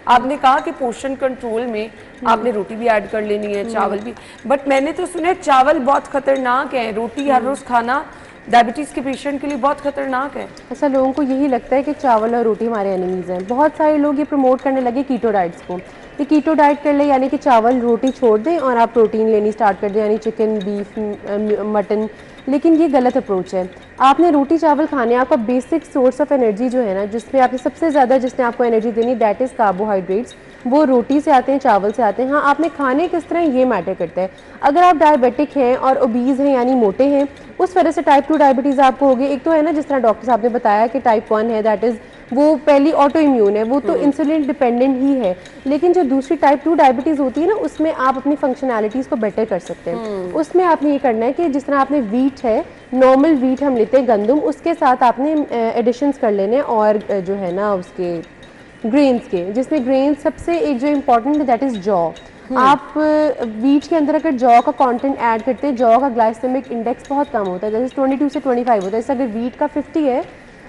आपने कहा कि पोर्शन कंट्रोल में आपने रोटी भी ऐड कर लेनी है, चावल भी, बट मैंने तो सुना है चावल बहुत खतरनाक है, रोटी हर रोज खाना डायबिटीज़ के पेशेंट के लिए बहुत खतरनाक है। ऐसा लोगों को यही लगता है कि चावल और रोटी हमारे एनिमीज़ हैं। बहुत सारे लोग ये प्रमोट करने लगे कीटो डाइट्स को, ये कीटो डाइट कर ले, यानी कि चावल रोटी छोड़ दें और आप प्रोटीन लेनी स्टार्ट कर दें, यानी चिकन, बीफ, मटन। लेकिन ये गलत अप्रोच है। आपने रोटी चावल खाने, आपका बेसिक सोर्स ऑफ एनर्जी जो है ना, जिसमें आपने सबसे ज़्यादा जिसने आपको एनर्जी देनी, दैट इज़ कार्बोहाइड्रेट्स, वो रोटी से आते हैं, चावल से आते हैं। हाँ, आपने खाने किस तरह ये मैटर करता है। अगर आप डायबिटिक हैं और ओबीज़ हैं यानी मोटे हैं, उस वजह से टाइप 2 डायबिटीज़ आपको होगी। एक तो है ना, जिस तरह डॉक्टर साहब ने बताया कि टाइप 1 है, दैट इज़ वो पहली ऑटो इम्यून है, वो तो इंसुलिन डिपेंडेंट ही है। लेकिन जो दूसरी टाइप 2 डायबिटीज़ होती है ना, उसमें आप अपनी फंक्शनैलिटीज़ को बेटर कर सकते हैं। उसमें आपने ये करना है कि जिस तरह आपने वीट है, नॉर्मल वीट हम लेते हैं गंदम, उसके साथ आपने एडिशंस कर लेने, और जो है ना उसके ग्रेन्स के, जिसमें ग्रेन्स सबसे एक जो इम्पॉर्टेंट है दैट इज़ जॉ। आप वीट के अंदर अगर जॉ का कंटेंट ऐड करते हैं, जॉ का ग्लाइसेमिक इंडेक्स बहुत कम होता है, जैसे 22 से 25 होता है। जैसे अगर वीट का 50 है,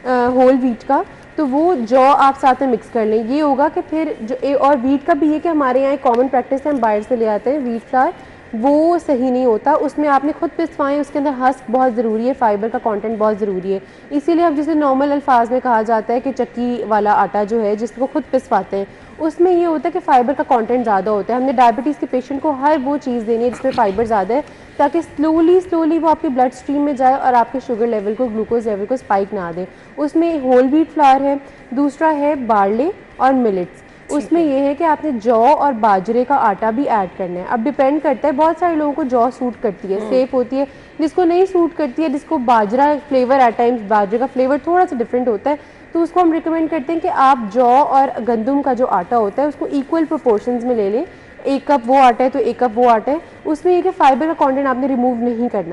होल वीट का, तो वो जॉ आप साथ में मिक्स कर लें। ये होगा कि फिर जो और वीट का भी है कि हमारे यहाँ एक कॉमन प्रैक्टिस है, हम बाहर से ले आते हैं वीट फ्लावर, वो सही नहीं होता। उसमें आपने खुद पिसवाएं, उसके अंदर हस्क बहुत ज़रूरी है, फाइबर का कंटेंट बहुत ज़रूरी है। इसीलिए अब जैसे नॉर्मल अल्फाज में कहा जाता है कि चक्की वाला आटा जो है, जिसको खुद पिसवाते हैं, उसमें ये होता है कि फ़ाइबर का कंटेंट ज़्यादा होता है। हमने डायबिटीज़ के पेशेंट को हर वो चीज़ देनी है जिसमें फ़ाइबर ज़्यादा है, ताकि स्लोली वो आपके ब्लड स्ट्रीम में जाए और आपके शुगर लेवल को, ग्लूकोज लेवल को स्पाइक ना दे। उसमें होल व्हीट फ्लावर है, दूसरा है बार्ले और मिलेट्स। उसमें यह है कि आपने जौ और बाजरे का आटा भी ऐड करना है। अब डिपेंड करता है, बहुत सारे लोगों को जौ सूट करती है, सेफ होती है, जिसको नहीं सूट करती है, जिसको बाजरा फ्लेवर, एट टाइम्स बाजरे का फ्लेवर थोड़ा सा डिफरेंट होता है, तो उसको हम रिकमेंड करते हैं कि आप जौ और गंदम का जो आटा होता है उसको इक्वल प्रोपोर्शंस में ले लें। 1 कप वो आटा है तो 1 कप वो आटा है। उसमें ये कि फाइबर का कंटेंट आपने रिमूव नहीं करना।